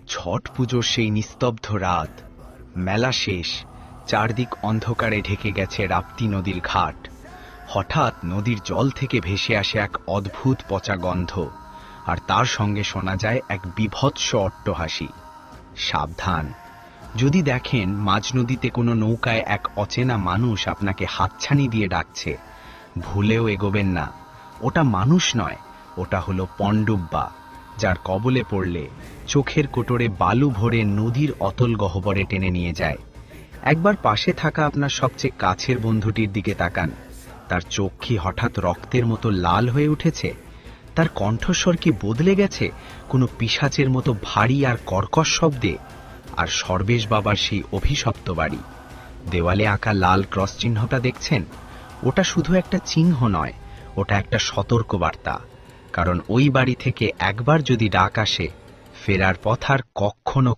ছট পুজোর সেই নিস্তব্ধ রাত, মেলা শেষ, চারদিক অন্ধকারে ঢেকে গেছে রাপ্তি নদীর ঘাট। হঠাৎ নদীর জল থেকে ভেসে আসে এক অদ্ভুত পচা গন্ধ, আর তার সঙ্গে শোনা যায় এক বীভৎস অট্টহাসি। সাবধান, যদি দেখেন মাঝ নদীতে কোনো নৌকায় এক অচেনা মানুষ আপনাকে হাতছানি দিয়ে ডাকছে, ভুলেও এগোবেন না। ওটা মানুষ নয়, ওটা হলো পণ্ডুব্বা, যার কবলে পড়লে চোখের কোটরে বালু ভরে নদীর অতল গহ্বরে টেনে নিয়ে যায়। একবার পাশে থাকা আপনার সবচেয়ে কাছের বন্ধুটির দিকে তাকান। তার চোখ কি হঠাৎ রক্তের মতো লাল হয়ে উঠেছে? তার কণ্ঠস্বর কি বদলে গেছে কোনো পিশাচের মতো ভারী আর কর্কশ শব্দে? আর সর্বেশ বাবার সেই অভিশপ্ত বাড়ি, দেওয়ালে আঁকা লাল ক্রস চিহ্নটা দেখছেন? ওটা শুধু একটা চিহ্ন নয়, ওটা একটা সতর্ক বার্তা। কারণ ওই বাড়ি থেকে একবার যদি ডাক আসে, ফেরার পথ আর কখনো